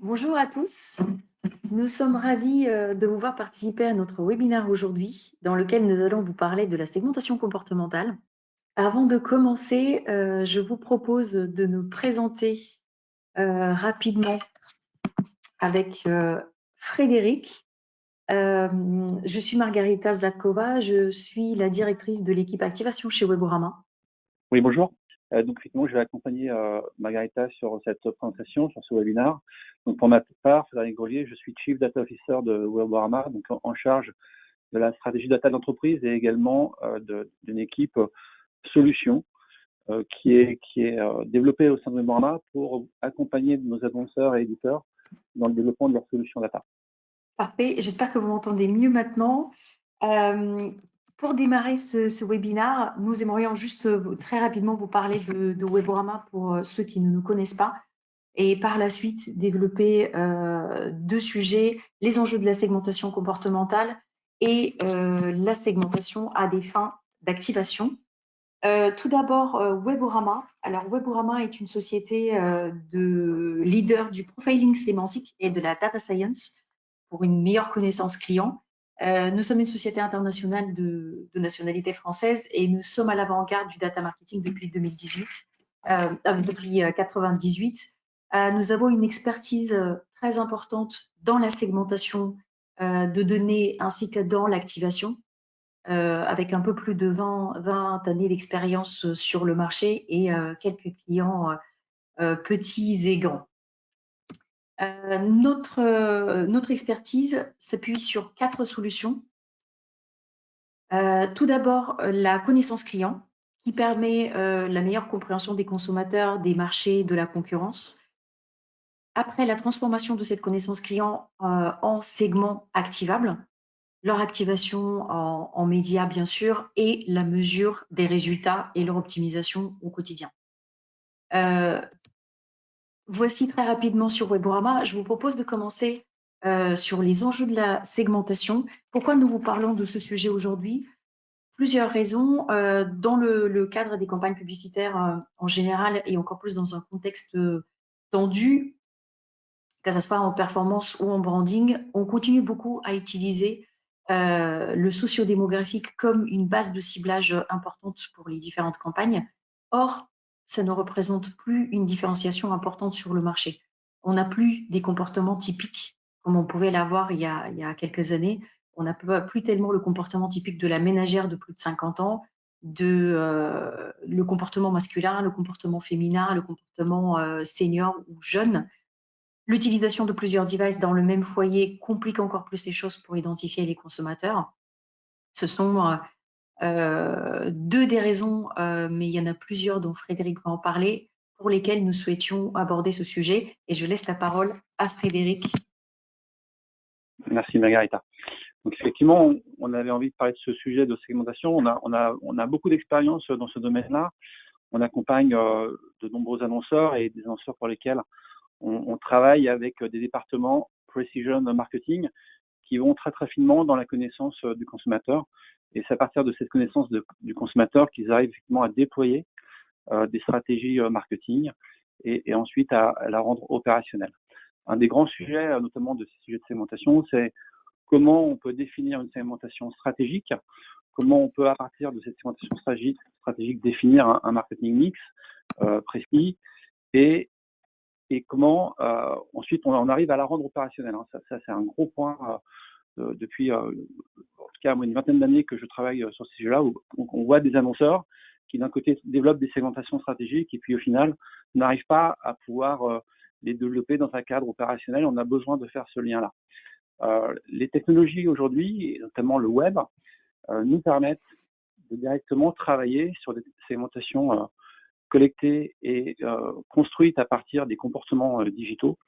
Bonjour à tous. Nous sommes ravis de vous voir participer à notre webinaire aujourd'hui, dans lequel nous allons vous parler de la segmentation comportementale. Avant de commencer, je vous propose de nous présenter rapidement avec Frédéric. Je suis Margarita Zlatkova, je suis la directrice de l'équipe activation chez Weborama. Oui, bonjour. Donc, effectivement, je vais accompagner Margarita sur cette présentation, sur ce webinaire. Donc, pour ma part, Frédéric Grelier, je suis Chief Data Officer de Weborama, donc en charge de la stratégie data d'entreprise et également d'une équipe solution qui est développée au sein de Weborama pour accompagner nos annonceurs et éditeurs dans le développement de leurs solutions data. Parfait, j'espère que vous m'entendez mieux maintenant. Pour démarrer ce webinaire, nous aimerions juste très rapidement vous parler de Weborama pour ceux qui ne nous connaissent pas et par la suite développer deux sujets, les enjeux de la segmentation comportementale et la segmentation à des fins d'activation. Tout d'abord, Weborama. Alors, Weborama est une société de leader du profiling sémantique et de la data science pour une meilleure connaissance client. Nous sommes une société internationale de nationalité française et nous sommes à l'avant-garde du data marketing depuis 2018, depuis 98. Nous avons une expertise très importante dans la segmentation de données ainsi que dans l'activation. Avec un peu plus de 20 années d'expérience sur le marché et quelques clients petits et grands. Notre expertise s'appuie sur 4 solutions. Tout d'abord, la connaissance client qui permet la meilleure compréhension des consommateurs, des marchés, de la concurrence. Après, la transformation de cette connaissance client en segments activables, leur activation en médias, bien sûr, et la mesure des résultats et leur optimisation au quotidien. Voici très rapidement sur Weborama. Je vous propose de commencer sur les enjeux de la segmentation. Pourquoi nous vous parlons de ce sujet aujourd'hui? Plusieurs raisons. Dans le cadre des campagnes publicitaires en général et encore plus dans un contexte tendu, que ce soit en performance ou en branding, on continue beaucoup à utiliser le sociodémographique comme une base de ciblage importante pour les différentes campagnes. Or, ça ne représente plus une différenciation importante sur le marché. On n'a plus des comportements typiques comme on pouvait l'avoir il y a quelques années. On n'a plus tellement le comportement typique de la ménagère de plus de 50 ans, le comportement masculin, le comportement féminin, le comportement senior ou jeune. L'utilisation de plusieurs devices dans le même foyer complique encore plus les choses pour identifier les consommateurs. Ce sont deux des raisons, mais il y en a plusieurs dont Frédéric va en parler, pour lesquelles nous souhaitions aborder ce sujet. Et je laisse la parole à Frédéric. Merci Margarita. Donc effectivement, on avait envie de parler de ce sujet de segmentation. On a beaucoup d'expérience dans ce domaine-là. On accompagne de nombreux annonceurs et des annonceurs pour lesquels on travaille avec des départements precision marketing qui vont très très finement dans la connaissance du consommateur. Et c'est à partir de cette connaissance du consommateur qu'ils arrivent effectivement à déployer des stratégies marketing et ensuite à la rendre opérationnelle. Un des grands sujets, notamment de ces sujets de segmentation, c'est comment on peut définir une segmentation stratégique, comment on peut à partir de cette segmentation stratégique définir un marketing mix précis et comment ensuite on arrive à la rendre opérationnelle. Ça c'est un gros point depuis en tout cas une vingtaine d'années que je travaille sur ce sujet-là, où on voit des annonceurs qui d'un côté développent des segmentations stratégiques et puis au final n'arrivent pas à pouvoir les développer dans un cadre opérationnel. On a besoin de faire ce lien-là. Les technologies aujourd'hui, et notamment le web, nous permettent de directement travailler sur des segmentations collectées et construites à partir des comportements digitaux,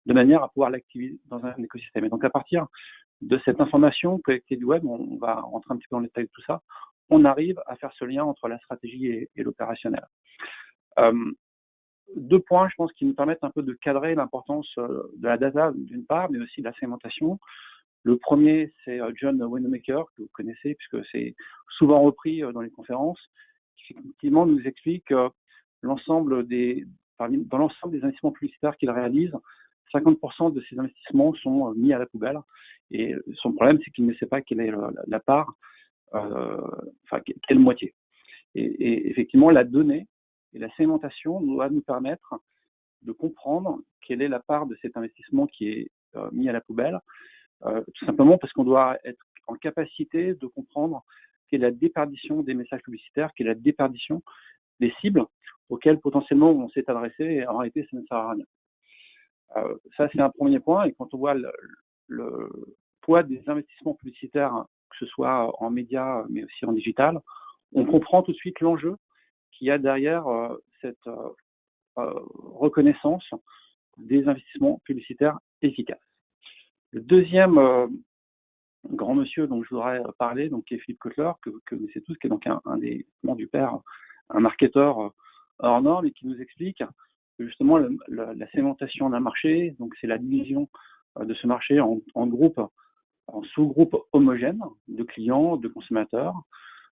de manière à pouvoir l'activer dans un écosystème. Et donc à partir de cette information collectée du web, on va rentrer un petit peu dans le détail de tout ça, on arrive à faire ce lien entre la stratégie et l'opérationnel. Deux points, je pense, qui nous permettent un peu de cadrer l'importance de la data d'une part, mais aussi de la segmentation. Le premier, c'est John Wanamaker, que vous connaissez, puisque c'est souvent repris dans les conférences, qui effectivement nous explique dans l'ensemble des investissements publicitaires qu'il réalise, 50% de ces investissements sont mis à la poubelle. Et son problème, c'est qu'il ne sait pas quelle est la part, quelle moitié. Et effectivement, la donnée et la segmentation doivent nous permettre de comprendre quelle est la part de cet investissement qui est mis à la poubelle, tout simplement parce qu'on doit être en capacité de comprendre quelle est la déperdition des messages publicitaires, quelle est la déperdition des cibles auxquelles potentiellement on s'est adressé, et en réalité ça ne sert à rien. Ça c'est un premier point, et quand on voit le poids des investissements publicitaires, que ce soit en médias mais aussi en digital, on comprend tout de suite l'enjeu qu'il y a derrière cette reconnaissance des investissements publicitaires efficaces. Le deuxième grand monsieur dont je voudrais parler, donc, qui est Philippe Kotler, que vous connaissez tous, qui est donc un des membres du père, un marketeur hors norme, et qui nous explique que justement la segmentation d'un marché, donc c'est la division de ce marché en groupes, en sous-groupes homogènes de clients, de consommateurs,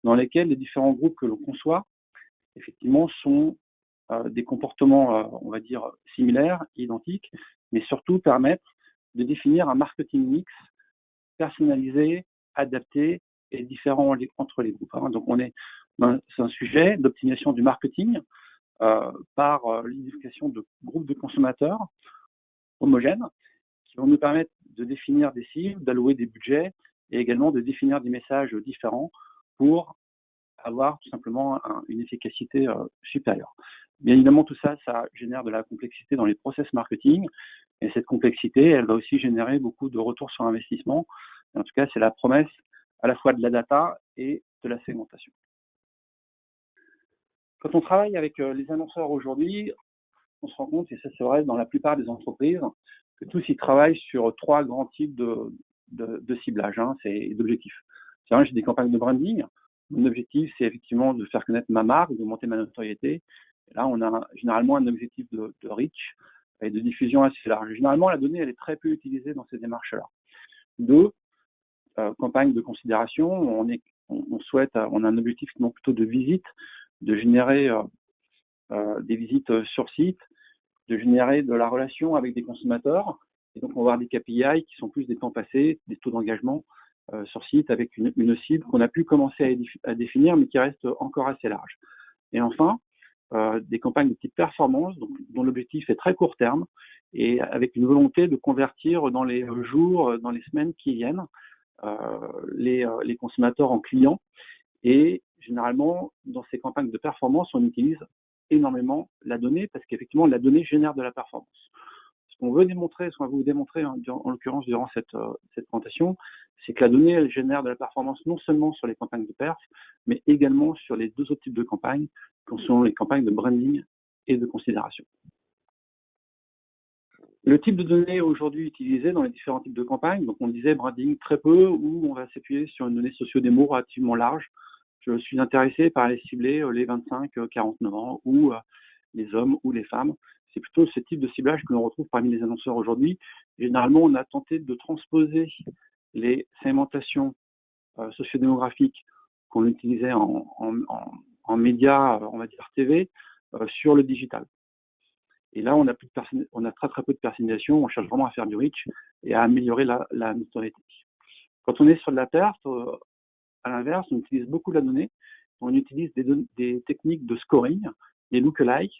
dans lesquels les différents groupes que l'on conçoit, effectivement, sont des comportements, on va dire, similaires, identiques, mais surtout permettent de définir un marketing mix personnalisé, adapté et différent entre les groupes. Donc c'est un sujet d'optimisation du marketing par l'identification de groupes de consommateurs homogènes qui vont nous permettre de définir des cibles, d'allouer des budgets et également de définir des messages différents pour avoir tout simplement une efficacité supérieure. Bien évidemment, tout ça, ça génère de la complexité dans les process marketing, et cette complexité, elle va aussi générer beaucoup de retours sur investissement. Et en tout cas, c'est la promesse à la fois de la data et de la segmentation. Quand on travaille avec les annonceurs aujourd'hui, on se rend compte, et ça c'est vrai dans la plupart des entreprises, que tous ils travaillent sur trois grands types de ciblage, et d'objectifs. C'est-à-dire, j'ai des campagnes de branding. Mon objectif, c'est effectivement de faire connaître ma marque, d'augmenter ma notoriété. Et là, on a généralement un objectif de reach et de diffusion assez large. Généralement, la donnée, elle est très peu utilisée dans ces démarches-là. Deux, campagne de considération. On souhaite, on a un objectif non plutôt de visite, de générer des visites sur site, de générer de la relation avec des consommateurs. Et donc, on va avoir des KPI qui sont plus des temps passés, des taux d'engagement sur site avec une cible qu'on a pu commencer à définir, mais qui reste encore assez large. Et enfin, des campagnes de type performance, dont l'objectif est très court terme, et avec une volonté de convertir dans les jours, dans les semaines qui viennent, les consommateurs en clients. Et généralement, dans ces campagnes de performance, on utilise énormément la donnée, parce qu'effectivement, la donnée génère de la performance. Ce qu'on veut démontrer, ce qu'on va vous démontrer en l'occurrence durant cette présentation, c'est que la donnée, elle génère de la performance non seulement sur les campagnes de perf, mais également sur les deux autres types de campagnes, qui sont les campagnes de branding et de considération. Le type de données aujourd'hui utilisé dans les différents types de campagnes, donc on disait branding très peu, ou on va s'appuyer sur une donnée socio-démo relativement large. Je suis intéressé par aller cibler les 25-49 ans, ou les hommes ou les femmes. C'est plutôt ce type de ciblage que l'on retrouve parmi les annonceurs aujourd'hui. Généralement, on a tenté de transposer les segmentations sociodémographiques qu'on utilisait en médias, on va dire TV, sur le digital. Et là, on a très peu de personnalisation, on cherche vraiment à faire du reach et à améliorer la notoriété. Quand on est sur de la perf, à l'inverse, on utilise beaucoup la donnée. On utilise des techniques de scoring, des lookalikes,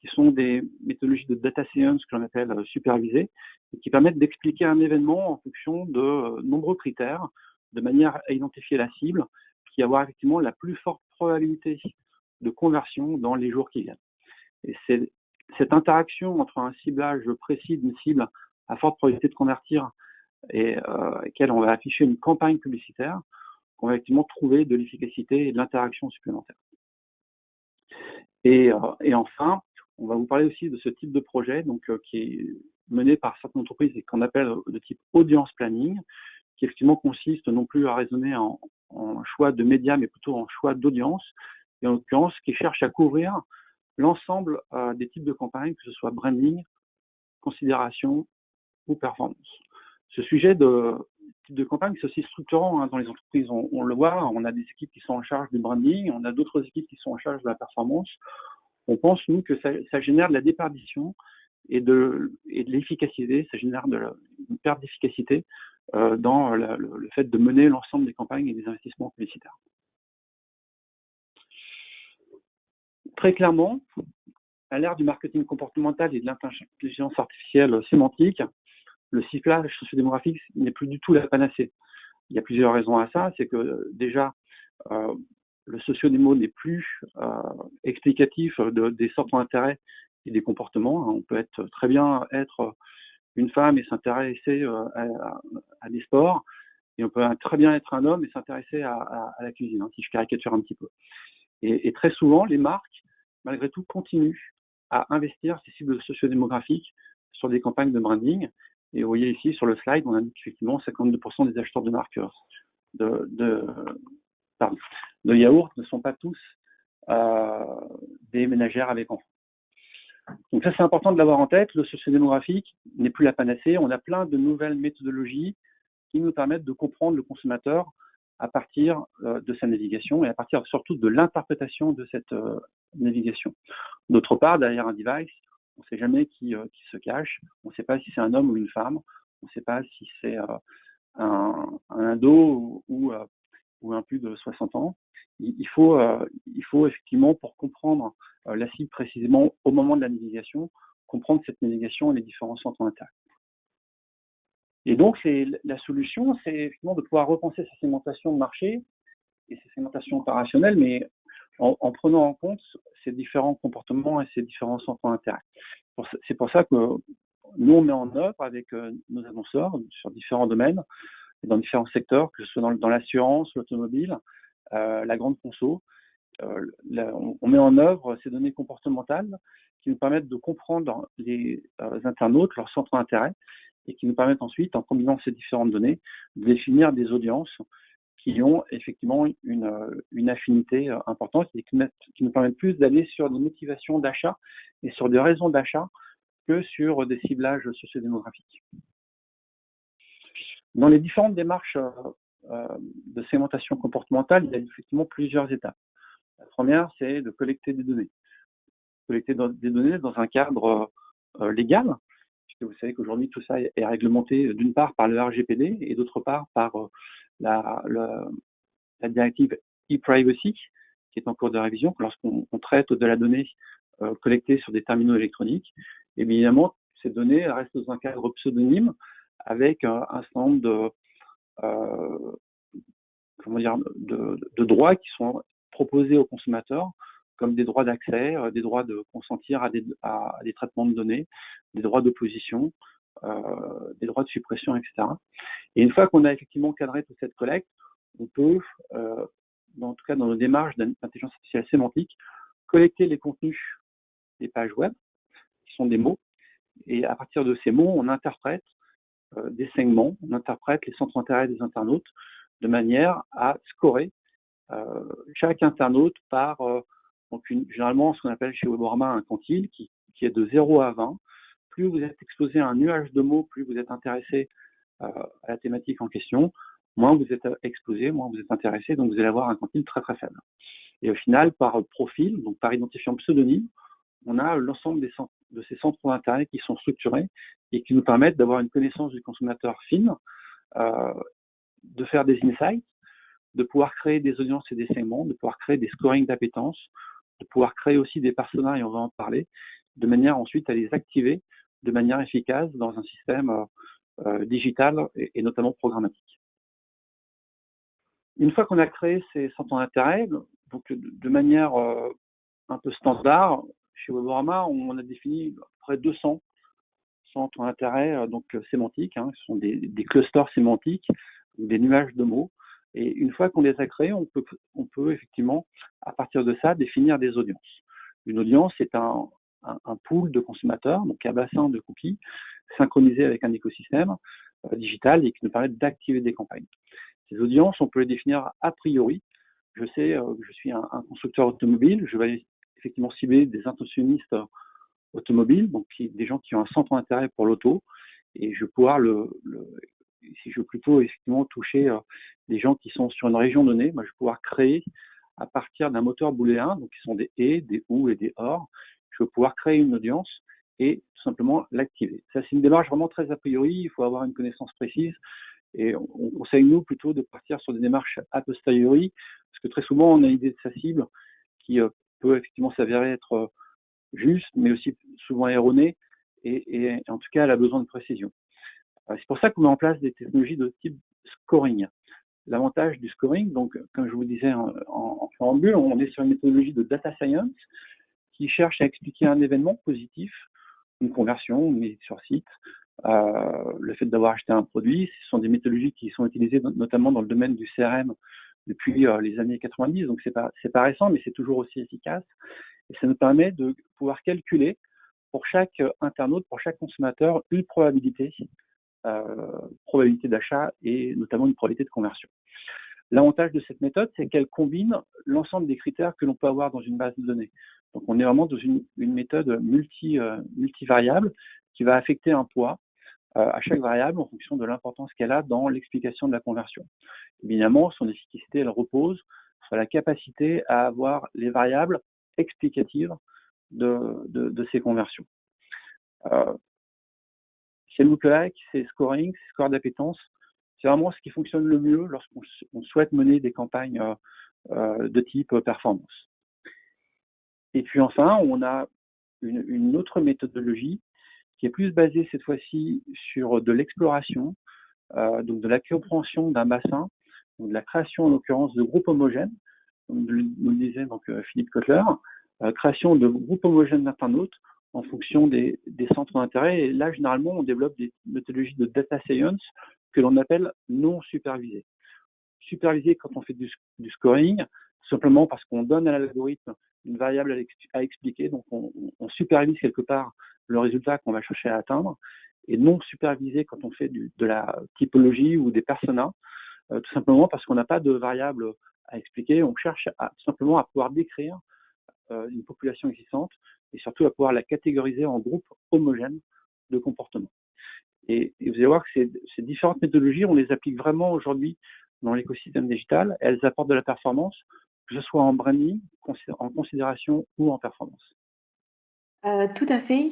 qui sont des méthodologies de data science que l'on appelle supervisées, et qui permettent d'expliquer un événement en fonction de nombreux critères, de manière à identifier la cible, qui va avoir effectivement la plus forte probabilité de conversion dans les jours qui viennent. Et c'est cette interaction entre un ciblage précis d'une cible à forte probabilité de convertir et laquelle on va afficher une campagne publicitaire, qu'on va effectivement trouver de l'efficacité et de l'interaction supplémentaire. Et enfin, on va vous parler aussi de ce type de projet, qui est mené par certaines entreprises et qu'on appelle de type audience planning, qui effectivement consiste non plus à raisonner en choix de médias, mais plutôt en choix d'audience, et en l'occurrence qui cherche à couvrir l'ensemble des types de campagnes, que ce soit branding, considération ou performance. Ce sujet de type de campagne, c'est aussi structurant dans les entreprises. On le voit, on a des équipes qui sont en charge du branding, on a d'autres équipes qui sont en charge de la performance. On pense, nous, que ça génère de la déperdition et de l'efficacité. Ça génère une perte d'efficacité dans le fait de mener l'ensemble des campagnes et des investissements publicitaires. Très clairement, à l'ère du marketing comportemental et de l'intelligence artificielle sémantique, le ciblage sociodémographique n'est plus du tout la panacée. Il y a plusieurs raisons à ça. C'est que déjà, le sociodémo n'est plus explicatif des centres d'intérêt et des comportements. On peut très bien être une femme et s'intéresser à des sports, et on peut très bien être un homme et s'intéresser à la cuisine, si je caricature un petit peu. Et très souvent, les marques, malgré tout, continuent à investir ces cibles sociodémographiques sur des campagnes de branding. Et vous voyez ici sur le slide, on indique effectivement 52% des acheteurs de marques de yaourt ne sont pas tous des ménagères avec enfants. Donc ça, c'est important de l'avoir en tête. Le sociodémographique n'est plus la panacée. On a plein de nouvelles méthodologies qui nous permettent de comprendre le consommateur à partir de sa navigation et à partir surtout de l'interprétation de cette navigation. D'autre part, derrière un device, on ne sait jamais qui se cache. On ne sait pas si c'est un homme ou une femme. On ne sait pas si c'est un ado ou un plus de 60 ans. Il faut effectivement, pour comprendre la cible précisément au moment de la navigation, comprendre cette navigation et les différents centres d'intérêt. Et donc, la solution, c'est effectivement de pouvoir repenser ces segmentations de marché et ces segmentations opérationnelles, mais en prenant en compte ces différents comportements et ces différents centres d'intérêt. C'est pour ça que nous, on met en œuvre avec nos annonceurs sur différents domaines, dans différents secteurs, que ce soit dans l'assurance, l'automobile, la grande conso. On met en œuvre ces données comportementales qui nous permettent de comprendre les internautes, leurs centres d'intérêt, et qui nous permettent ensuite, en combinant ces différentes données, de définir des audiences qui ont effectivement une affinité importante et qui nous permettent plus d'aller sur des motivations d'achat et sur des raisons d'achat que sur des ciblages sociodémographiques. Dans les différentes démarches de segmentation comportementale, il y a effectivement plusieurs étapes. La première, c'est de collecter des données. Collecter des données dans un cadre légal, puisque vous savez qu'aujourd'hui, tout ça est réglementé d'une part par le RGPD et d'autre part par la directive e-privacy, qui est en cours de révision, que lorsqu'on traite de la donnée collectée sur des terminaux électroniques, et bien évidemment, ces données restent dans un cadre pseudonyme avec un certain nombre de droits qui sont proposés aux consommateurs, comme des droits d'accès, des droits de consentir à des traitements de données, des droits d'opposition, des droits de suppression, etc. Et une fois qu'on a effectivement cadré toute cette collecte, on peut, en tout cas dans nos démarches d'intelligence artificielle sémantique, collecter les contenus des pages web, qui sont des mots, et à partir de ces mots, on interprète des segments, on interprète les centres d'intérêt des internautes de manière à scorer chaque internaute par généralement ce qu'on appelle chez Weborama un quantile qui est de 0 à 20. Plus vous êtes exposé à un nuage de mots, plus vous êtes intéressé à la thématique en question, moins vous êtes exposé, moins vous êtes intéressé, donc vous allez avoir un quantile très très faible. Et au final, par profil, donc par identifiant pseudonyme, on a l'ensemble de ces centres d'intérêt qui sont structurés et qui nous permettent d'avoir une connaissance du consommateur fine, de faire des insights, de pouvoir créer des audiences et des segments, de pouvoir créer des scorings d'appétence, de pouvoir créer aussi des personas, et on va en parler, de manière ensuite à les activer de manière efficace dans un système digital et notamment programmatique. Une fois qu'on a créé ces centres d'intérêt, donc de manière un peu standard, chez Weborama, on a défini à peu près 200 centres d'intérêt donc sémantiques, ce sont des clusters sémantiques, des nuages de mots. Et une fois qu'on les a créés, on peut effectivement, à partir de ça, définir des audiences. Une audience, c'est un pool de consommateurs, donc un bassin de cookies, synchronisé avec un écosystème digital et qui nous permet d'activer des campagnes. Ces audiences, on peut les définir a priori. Je sais que je suis un constructeur automobile, je vais aller effectivement cibler des intentionnistes automobiles, donc des gens qui ont un centre d'intérêt pour l'auto, et je vais pouvoir si je veux plutôt effectivement toucher des gens qui sont sur une région donnée, je vais pouvoir créer à partir d'un moteur booléen, donc qui sont des et, des ou et des or, je vais pouvoir créer une audience et tout simplement l'activer. Ça, c'est une démarche vraiment très a priori, il faut avoir une connaissance précise, et on conseille, nous, plutôt de partir sur des démarches a posteriori, parce que très souvent, on a l'idée de sa cible qui peut effectivement s'avérer être juste, mais aussi souvent erronée, et en tout cas, elle a besoin de précision. C'est pour ça qu'on met en place des technologies de type scoring. L'avantage du scoring, donc, comme je vous disais en préambule, on est sur une méthodologie de data science qui cherche à expliquer un événement positif, une conversion, une mise sur site, le fait d'avoir acheté un produit. Ce sont des méthodologies qui sont utilisées notamment dans le domaine du CRM depuis les années 90, donc c'est pas récent, mais c'est toujours aussi efficace. Et ça nous permet de pouvoir calculer pour chaque internaute, pour chaque consommateur, une probabilité d'achat et notamment une probabilité de conversion. L'avantage de cette méthode, c'est qu'elle combine l'ensemble des critères que l'on peut avoir dans une base de données. Donc, on est vraiment dans une méthode multivariable qui va affecter un poids à chaque variable en fonction de l'importance qu'elle a dans l'explication de la conversion. Évidemment, son efficacité, elle repose sur la capacité à avoir les variables explicatives de ces conversions. C'est lookalike, c'est scoring, c'est score d'appétence. C'est vraiment ce qui fonctionne le mieux lorsqu'on souhaite mener des campagnes de type performance. Et puis enfin, on a une autre méthodologie qui est plus basée cette fois-ci sur de l'exploration, donc de la compréhension d'un bassin, donc de la création en l'occurrence de groupes homogènes, comme nous le disait donc Philippe Kotler, création de groupes homogènes d'internautes en fonction des centres d'intérêt. Et là, généralement, on développe des méthodologies de data science que l'on appelle non supervisées. Supervisées quand on fait du scoring, simplement parce qu'on donne à l'algorithme une variable à expliquer, donc on supervise quelque part le résultat qu'on va chercher à atteindre, et non supervisé quand on fait de la typologie ou des personas, tout simplement parce qu'on n'a pas de variable à expliquer, on cherche tout simplement à pouvoir décrire une population existante et surtout à pouvoir la catégoriser en groupes homogènes de comportements. Et vous allez voir que ces différentes méthodologies, on les applique vraiment aujourd'hui dans l'écosystème digital. Elles apportent de la performance, que ce soit en branding, en considération ou en performance. Tout à fait.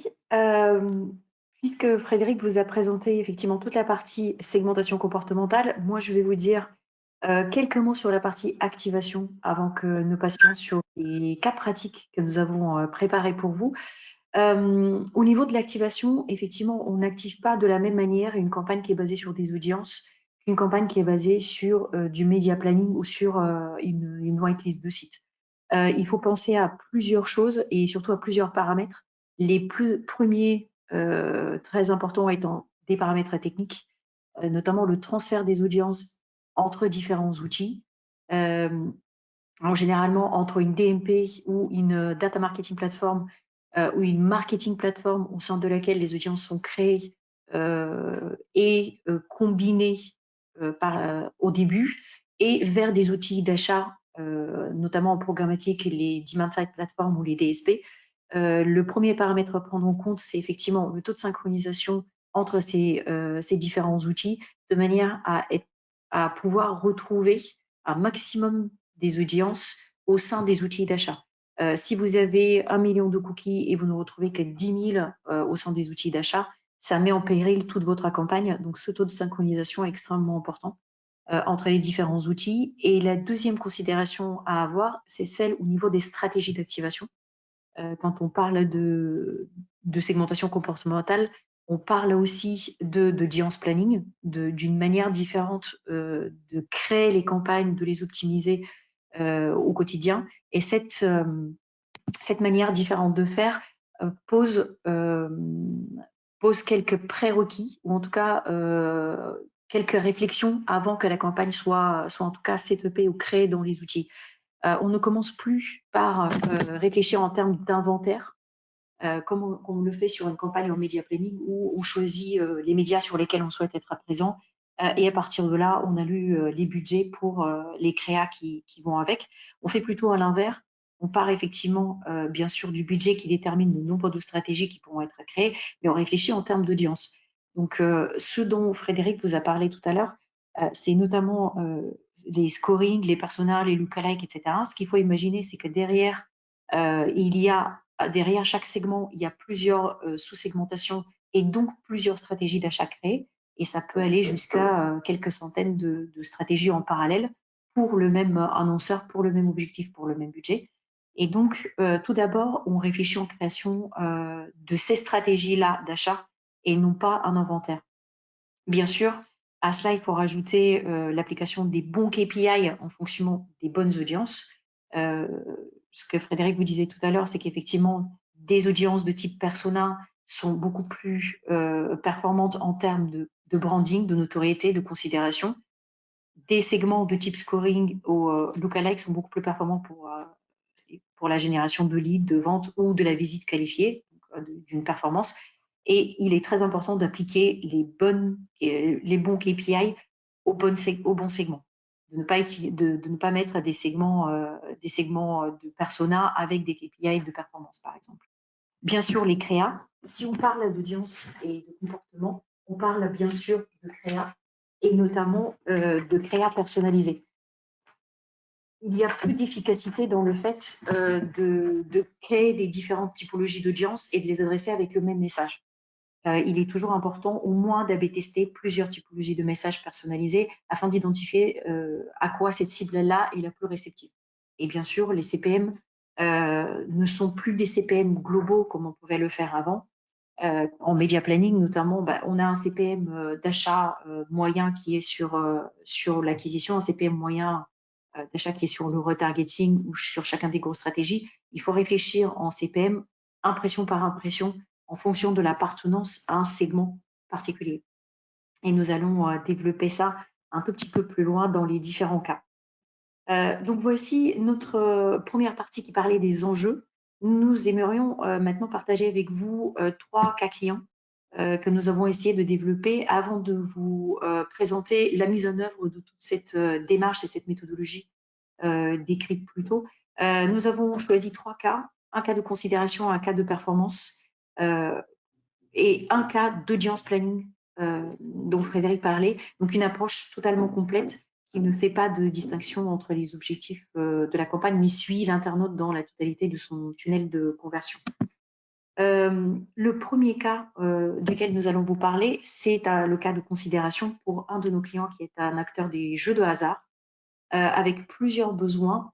Puisque Frédéric vous a présenté effectivement toute la partie segmentation comportementale, moi je vais vous dire quelques mots sur la partie activation avant que nous passions sur les cas pratiques que nous avons préparés pour vous. Au niveau de l'activation, effectivement, on n'active pas de la même manière une campagne qui est basée sur des audiences qu'une campagne qui est basée sur du media planning ou sur une whitelist de site. Il faut penser à plusieurs choses et surtout à plusieurs paramètres. Les plus premiers, très importants étant des paramètres techniques, notamment le transfert des audiences entre différents outils. Alors, généralement, entre une DMP ou une data marketing platform ou une marketing platform au sein de laquelle les audiences sont créées et combinées au début et vers des outils d'achat, notamment en programmatique, les demand-side platforms ou les DSP. Le premier paramètre à prendre en compte, c'est effectivement le taux de synchronisation entre ces différents outils de manière à pouvoir retrouver un maximum des audiences au sein des outils d'achat. Si vous avez 1 million de cookies et vous ne retrouvez que 10 000 au sein des outils d'achat, ça met en péril toute votre campagne. Donc, ce taux de synchronisation est extrêmement important entre les différents outils. Et la deuxième considération à avoir, c'est celle au niveau des stratégies d'activation. Quand on parle de segmentation comportementale, on parle aussi d'audience planning, d'une manière différente de créer les campagnes, de les optimiser au quotidien. Et cette manière différente de faire pose quelques prérequis, ou en tout cas quelques réflexions avant que la campagne soit en tout cas setupée ou créée dans les outils. On ne commence plus par réfléchir en termes d'inventaire, comme on le fait sur une campagne en media planning où on choisit les médias sur lesquels on souhaite être présent. Et à partir de là, on alloue les budgets pour les créas qui vont avec. On fait plutôt à l'inverse. On part effectivement, bien sûr, du budget qui détermine le nombre de stratégies qui pourront être créées, mais on réfléchit en termes d'audience. Donc, ce dont Frédéric vous a parlé tout à l'heure, c'est notamment les scoring, les personas, les lookalikes, etc. Ce qu'il faut imaginer, c'est que derrière, il y a derrière chaque segment, il y a plusieurs sous-segmentations et donc plusieurs stratégies d'achat créées. Et ça peut aller jusqu'à quelques centaines de stratégies en parallèle pour le même annonceur, pour le même objectif, pour le même budget. Et donc, tout d'abord, on réfléchit en création de ces stratégies-là d'achat et non pas un inventaire. Bien sûr, à cela, il faut rajouter l'application des bons KPI en fonction des bonnes audiences. Ce que Frédéric vous disait tout à l'heure, c'est qu'effectivement, des audiences de type persona sont beaucoup plus performantes en termes de branding, de notoriété, de considération. Des segments de type scoring ou lookalike sont beaucoup plus performants pour la génération de leads, de ventes ou de la visite qualifiée, d'une performance. Et il est très important d'appliquer les bons KPI au bon segment. De ne pas mettre des segments de persona avec des KPI de performance, par exemple. Bien sûr, les créas. Si on parle d'audience et de comportement, on parle bien sûr de créa et notamment de créa personnalisée. Il y a plus d'efficacité dans le fait de créer des différentes typologies d'audience et de les adresser avec le même message. Il est toujours important au moins d'AB tester plusieurs typologies de messages personnalisés afin d'identifier à quoi cette cible-là est la plus réceptive. Et bien sûr, les CPM ne sont plus des CPM globaux comme on pouvait le faire avant. En media planning notamment, on a un CPM d'achat moyen qui est sur l'acquisition, un CPM moyen d'achat qui est sur le retargeting ou sur chacun des grosses stratégies. Il faut réfléchir en CPM, impression par impression, en fonction de l'appartenance à un segment particulier. Et nous allons développer ça un tout petit peu plus loin dans les différents cas. Donc voici notre première partie qui parlait des enjeux. Nous aimerions maintenant partager avec vous 3 cas clients que nous avons essayé de développer avant de vous présenter la mise en œuvre de toute cette démarche et cette méthodologie décrite plus tôt. Nous avons choisi 3 cas, un cas de considération, un cas de performance et un cas d'audience planning dont Frédéric parlait. Donc une approche totalement complète qui ne fait pas de distinction entre les objectifs de la campagne, mais suit l'internaute dans la totalité de son tunnel de conversion. Le premier cas duquel nous allons vous parler, c'est le cas de considération pour un de nos clients qui est un acteur des jeux de hasard, avec plusieurs besoins,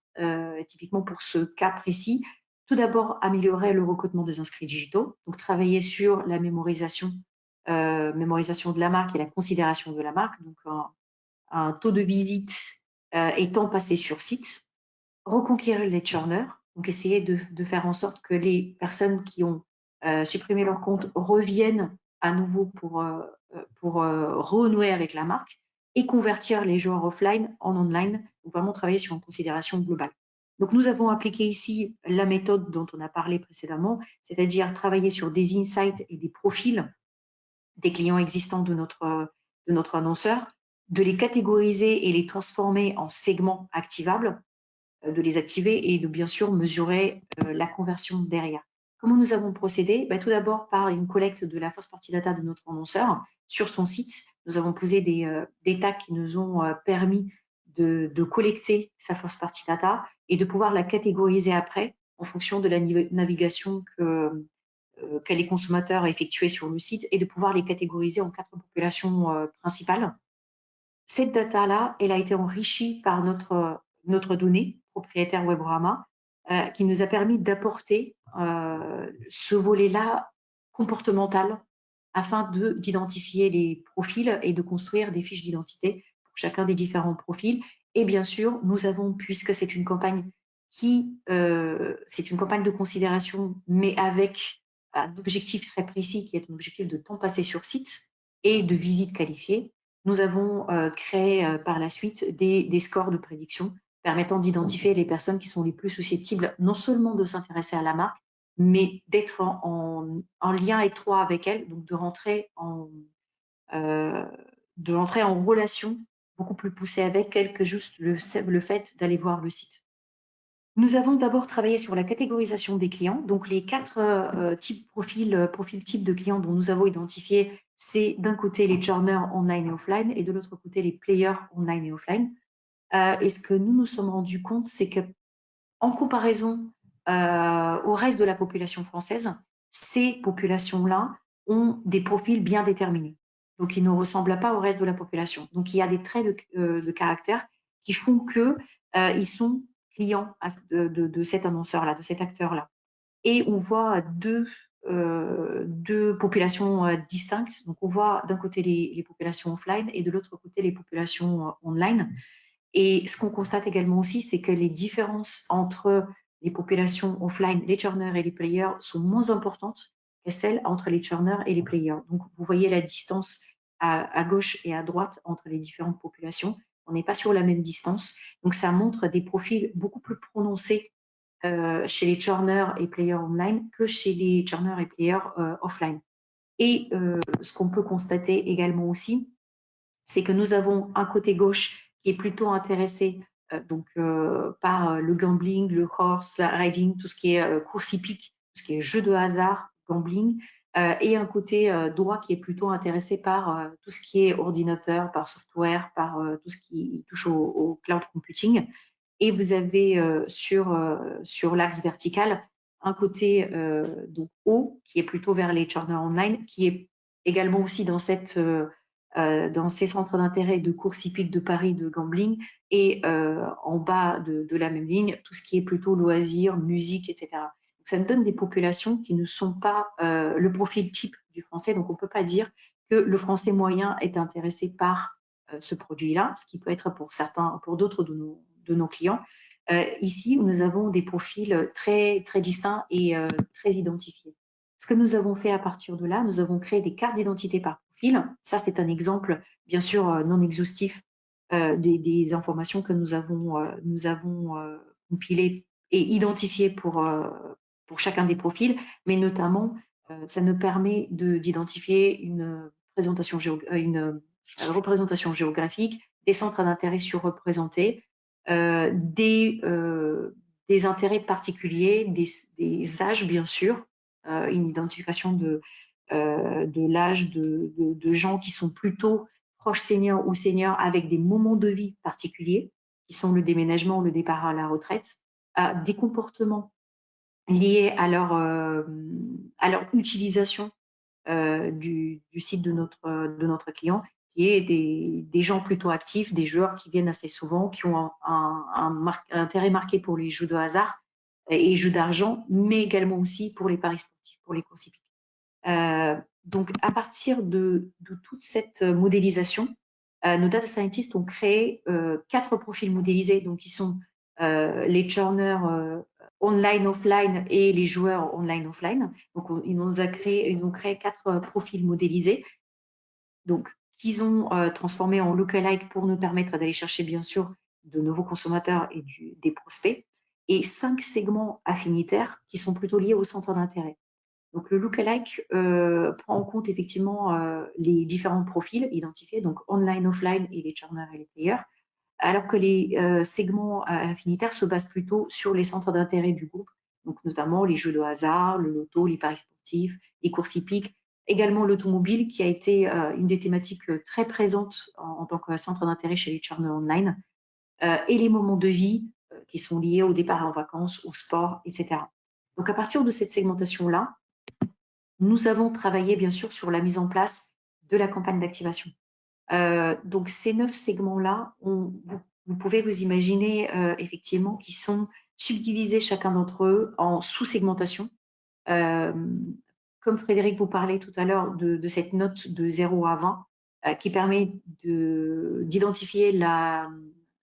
typiquement pour ce cas précis. Tout d'abord, améliorer le recrutement des inscrits digitaux, donc travailler sur la mémorisation de la marque et la considération de la marque, donc un taux de visite et temps passé sur site. Reconquérir les churners, donc essayer de faire en sorte que les personnes qui ont supprimé leur compte reviennent à nouveau pour renouer avec la marque et convertir les joueurs offline en online, donc vraiment travailler sur une considération globale. Donc nous avons appliqué ici la méthode dont on a parlé précédemment, c'est-à-dire travailler sur des insights et des profils des clients existants de notre annonceur, de les catégoriser et les transformer en segments activables, de les activer et de bien sûr mesurer la conversion derrière. Comment nous avons procédé? Tout d'abord par une collecte de la first party data de notre annonceur sur son site. Nous avons posé des tags qui nous ont permis de collecter sa first party data et de pouvoir la catégoriser après en fonction de la navigation que les consommateurs effectuaient sur le site et de pouvoir les catégoriser en 4 populations principales. Cette data-là, elle a été enrichie par notre donnée propriétaire Weborama qui nous a permis d'apporter ce volet-là comportemental afin d'identifier les profils et de construire des fiches d'identité pour chacun des différents profils. Et bien sûr, nous avons, puisque c'est une campagne c'est une campagne de considération, mais avec un objectif très précis qui est un objectif de temps passé sur site et de visite qualifiée, nous avons créé par la suite des scores de prédiction permettant d'identifier les personnes qui sont les plus susceptibles non seulement de s'intéresser à la marque, mais d'être en lien étroit avec elle, donc de rentrer en relation beaucoup plus poussée avec elle que juste le fait d'aller voir le site. Nous avons d'abord travaillé sur la catégorisation des clients. Donc, les 4 profils types de clients dont nous avons identifié, c'est d'un côté les journers online et offline et de l'autre côté les players online et offline. Et ce que nous nous sommes rendus compte, c'est qu'en comparaison au reste de la population française, ces populations-là ont des profils bien déterminés. Donc, ils ne ressemblent pas au reste de la population. Donc, il y a des traits de caractère qui font qu'ils sont clients de cet annonceur-là, de cet acteur-là. Et on voit deux populations distinctes. Donc, on voit d'un côté les populations offline et de l'autre côté les populations online. Et ce qu'on constate également aussi, c'est que les différences entre les populations offline, les churners et les players sont moins importantes que celles entre les churners et les players. Donc, vous voyez la distance à gauche et à droite entre les différentes populations. On n'est pas sur la même distance. Donc, ça montre des profils beaucoup plus prononcés chez les churners et players online que chez les churners et players offline. Et ce qu'on peut constater également aussi, c'est que nous avons un côté gauche qui est plutôt intéressé par le gambling, le horse, la riding, tout ce qui est course hippique, tout ce qui est jeu de hasard, gambling, et un côté droit qui est plutôt intéressé par tout ce qui est ordinateur, par software, par tout ce qui touche au cloud computing. Et vous avez sur l'axe vertical un côté donc haut qui est plutôt vers les churners online, qui est également aussi dans ces centres d'intérêt de course hippique, de paris, de gambling, et en bas de la même ligne, tout ce qui est plutôt loisirs, musique, etc. Donc, ça nous donne des populations qui ne sont pas le profil type du français, donc on ne peut pas dire que le français moyen est intéressé par ce produit-là, ce qui peut être pour d'autres de nos clients. Ici, nous avons des profils très, très distincts et très identifiés. Ce que nous avons fait à partir de là, nous avons créé des cartes d'identité par profil. Ça, c'est un exemple, bien sûr, non exhaustif des informations que nous avons compilées et identifiées pour chacun des profils, mais notamment, ça nous permet d'identifier une représentation géographique, des centres d'intérêt surreprésentés, des intérêts particuliers, des âges, bien sûr, une identification de l'âge de gens qui sont plutôt proches seniors ou seniors avec des moments de vie particuliers, qui sont le déménagement ou le départ à la retraite, des comportements liés à leur utilisation du site de notre client, qui est des gens plutôt actifs, des joueurs qui viennent assez souvent, qui ont un intérêt marqué pour les jeux de hasard et jeux d'argent, mais également aussi pour les paris sportifs, pour les courses hippiques. Donc, à partir de toute cette modélisation, nos data scientists ont créé 4 profils modélisés, donc qui sont les churners online, offline et les joueurs online, offline. Donc, ils ont créé 4 profils modélisés, donc qu'ils ont transformés en lookalike pour nous permettre d'aller chercher, bien sûr, de nouveaux consommateurs et des prospects, et 5 segments affinitaires qui sont plutôt liés au centre d'intérêt. Donc, le lookalike prend en compte effectivement les différents profils identifiés, donc online, offline et les churners et les players, alors que les segments affinitaires se basent plutôt sur les centres d'intérêt du groupe, donc notamment les jeux de hasard, le loto, les paris sportifs, les courses hippiques, également l'automobile qui a été une des thématiques très présentes en tant que centre d'intérêt chez les churners online, et les moments de vie qui sont liés au départ en vacances, au sport, etc. Donc, à partir de cette segmentation-là, nous avons travaillé bien sûr sur la mise en place de la campagne d'activation. Donc, ces 9 segments-là, vous pouvez vous imaginer effectivement qu'ils sont subdivisés chacun d'entre eux en sous-segmentation. Comme Frédéric vous parlait tout à l'heure de cette note de 0 à 20 qui permet d'identifier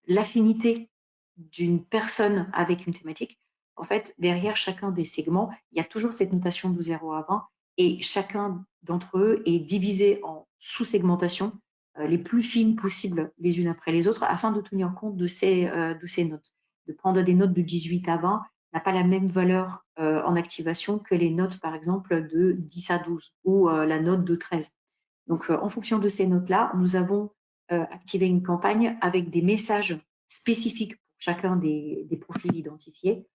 l'affinité d'une personne avec une thématique. En fait, derrière chacun des segments, il y a toujours cette notation de 0 à 20 et chacun d'entre eux est divisé en sous-segmentations les plus fines possibles les unes après les autres afin de tenir compte de ces notes. De prendre des notes de 18 à 20 n'a pas la même valeur en activation que les notes, par exemple, de 10 à 12 ou la note de 13. Donc, en fonction de ces notes-là, nous avons activé une campagne avec des messages spécifiques pour chacun des profils identifiés.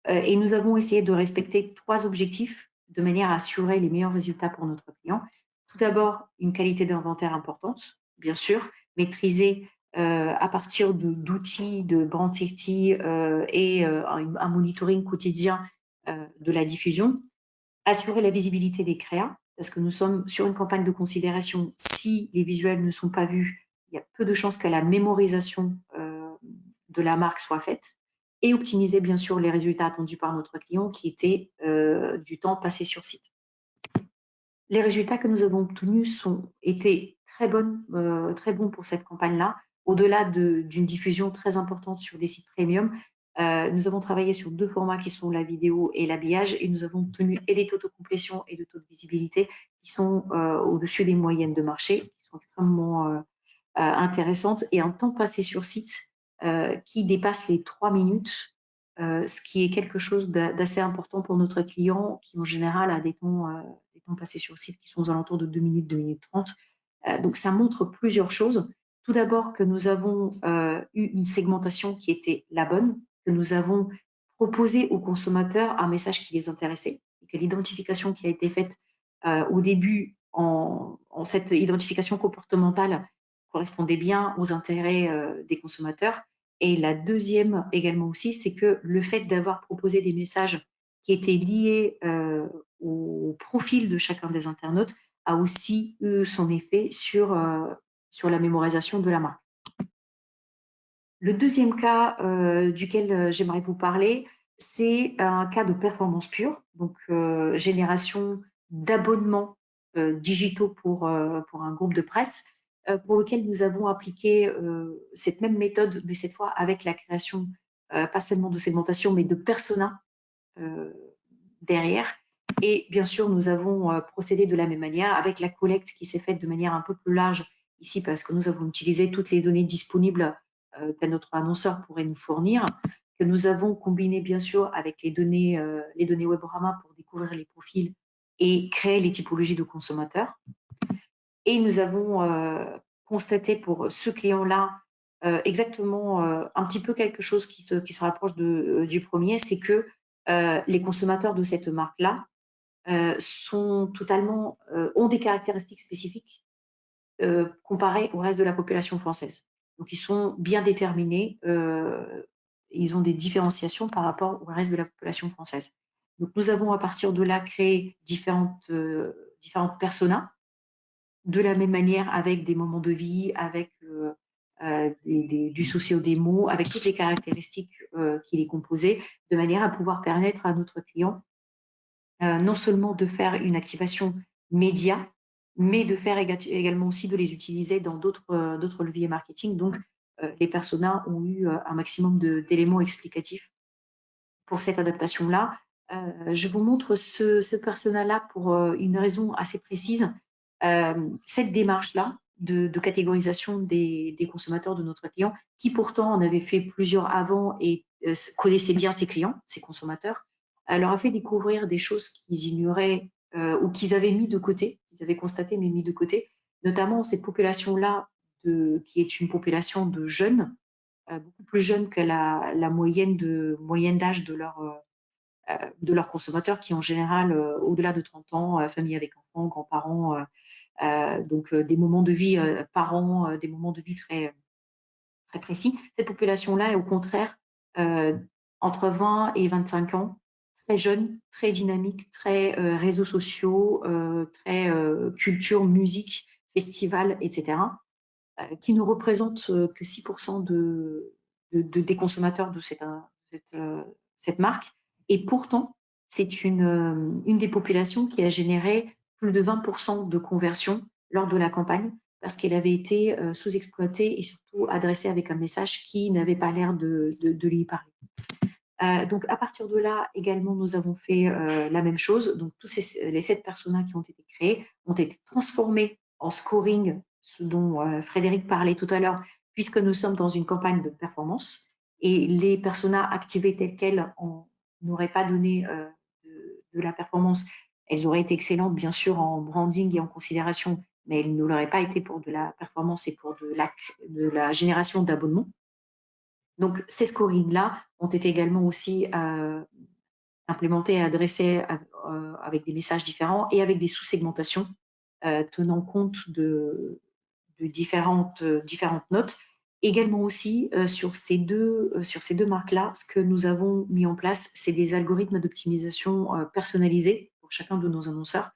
Et nous avons essayé de respecter 3 objectifs de manière à assurer les meilleurs résultats pour notre client. Tout d'abord, une qualité d'inventaire importante, bien sûr, maîtriser à partir d'outils de brand safety et un monitoring quotidien de la diffusion, assurer la visibilité des créas, parce que nous sommes sur une campagne de considération. Si les visuels ne sont pas vus, il y a peu de chances que la mémorisation de la marque soit faite, et optimiser bien sûr les résultats attendus par notre client, qui étaient du temps passé sur site. Les résultats que nous avons obtenus étaient très bons pour cette campagne-là. Au-delà d'une diffusion très importante sur des sites premium, nous avons travaillé sur 2 formats qui sont la vidéo et l'habillage, et nous avons obtenu et des taux de complétion et de taux de visibilité qui sont au-dessus des moyennes de marché, qui sont extrêmement intéressantes, et un temps passé sur site qui dépasse les 3 minutes, ce qui est quelque chose d'assez important pour notre client, qui en général a des temps passés sur site qui sont aux alentours de 2 minutes, 2 minutes 30. Donc ça montre plusieurs choses. Tout d'abord que nous avons eu une segmentation qui était la bonne, que nous avons proposé aux consommateurs un message qui les intéressait, et que l'identification qui a été faite au début en cette identification comportementale correspondait bien aux intérêts des consommateurs. Et la deuxième également aussi, c'est que le fait d'avoir proposé des messages qui étaient liés au profil de chacun des internautes a aussi eu son effet sur la mémorisation de la marque. Le deuxième cas duquel j'aimerais vous parler, c'est un cas de performance pure, donc génération d'abonnements digitaux pour un groupe de presse, pour lequel nous avons appliqué cette même méthode, mais cette fois avec la création, pas seulement de segmentation, mais de persona derrière. Et bien sûr, nous avons procédé de la même manière avec la collecte qui s'est faite de manière un peu plus large ici, parce que nous avons utilisé toutes les données disponibles que notre annonceur pourrait nous fournir, que nous avons combiné bien sûr avec les données Weborama pour découvrir les profils et créer les typologies de consommateurs. Et nous avons constaté pour ce client-là exactement un petit peu quelque chose qui se rapproche du premier, c'est que les consommateurs de cette marque-là ont des caractéristiques spécifiques comparées au reste de la population française. Donc, ils sont bien déterminés, ils ont des différenciations par rapport au reste de la population française. Donc, nous avons à partir de là créé différentes personas, de la même manière avec des moments de vie, avec du socio-démo, avec toutes les caractéristiques qui les composaient, de manière à pouvoir permettre à notre client non seulement de faire une activation média, mais de faire également aussi de les utiliser dans d'autres leviers marketing. Donc, les personas ont eu un maximum d'éléments explicatifs pour cette adaptation-là. Je vous montre ce persona-là pour une raison assez précise. Cette démarche-là de catégorisation des consommateurs de notre client, qui pourtant en avait fait plusieurs avant et connaissait bien ses clients, ses consommateurs, leur a fait découvrir des choses qu'ils ignoraient ou qu'ils avaient mis de côté, qu'ils avaient constaté mais mis de côté, notamment cette population-là qui est une population de jeunes, beaucoup plus jeunes que la moyenne d'âge de leurs consommateurs, qui en général, au-delà de 30 ans, famille avec enfants, grands-parents, donc des moments de vie par an, des moments de vie très, très précis. Cette population-là est au contraire entre 20 et 25 ans, très jeune, très dynamique, très réseaux sociaux, très culture, musique, festival, etc., qui ne représente que 6% des consommateurs de cette marque. Et pourtant, c'est une des populations qui a généré plus de 20% de conversion lors de la campagne, parce qu'elle avait été sous-exploitée et surtout adressée avec un message qui n'avait pas l'air de lui parler. Donc, à partir de là, également, nous avons fait la même chose. Donc, les 7 personas qui ont été créés ont été transformés en scoring, ce dont Frédéric parlait tout à l'heure, puisque nous sommes dans une campagne de performance. Et les personas activés tels quels n'auraient pas donné de la performance. Elles auraient été excellentes, bien sûr, en branding et en considération, mais elles ne l'auraient pas été pour de la performance et pour de la génération d'abonnements. Donc, ces scorings-là ont été également aussi implémentés et adressés avec des messages différents et avec des sous-segmentations tenant compte de différentes notes. Également aussi, sur ces deux marques-là, ce que nous avons mis en place, c'est des algorithmes d'optimisation personnalisés pour chacun de nos annonceurs,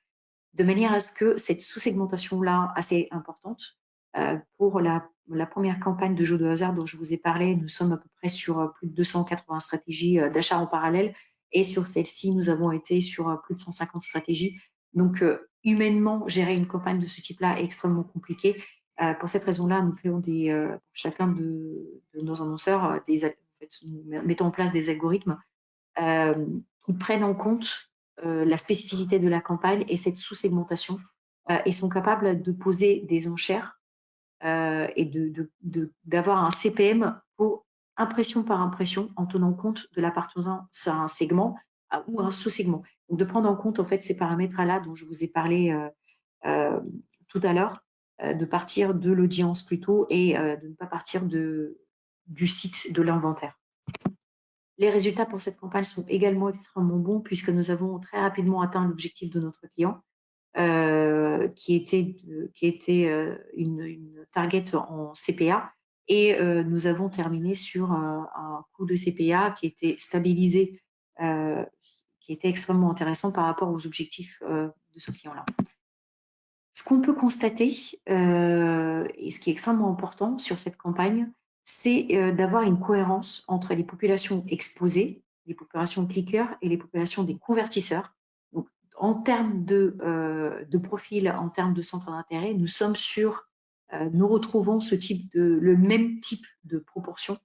de manière à ce que cette sous-segmentation-là, assez importante, pour la première campagne de jeux de hasard dont je vous ai parlé, nous sommes à peu près sur plus de 280 stratégies d'achat en parallèle, et sur celle-ci, nous avons été sur plus de 150 stratégies. Donc, humainement, gérer une campagne de ce type-là est extrêmement compliqué. Pour cette raison-là, nous créons pour chacun de nos annonceurs, nous mettons en place des algorithmes qui prennent en compte la spécificité de la campagne et cette sous-segmentation et sont capables de poser des enchères et d'avoir un CPM pour impression par impression en tenant compte de l'appartenance à un segment ou un sous-segment. Donc, de prendre en compte en fait ces paramètres-là dont je vous ai parlé tout à l'heure, de partir de l'audience plutôt et de ne pas partir du site de l'inventaire. Les résultats pour cette campagne sont également extrêmement bons puisque nous avons très rapidement atteint l'objectif de notre client qui était une target en CPA et nous avons terminé sur un coût de CPA qui était stabilisé, qui était extrêmement intéressant par rapport aux objectifs de ce client-là. Ce qu'on peut constater, et ce qui est extrêmement important sur cette campagne, c'est d'avoir une cohérence entre les populations exposées, les populations cliqueurs et les populations des convertisseurs. Donc, en termes de profil, en termes de centre d'intérêt, nous retrouvons le même type de proportion.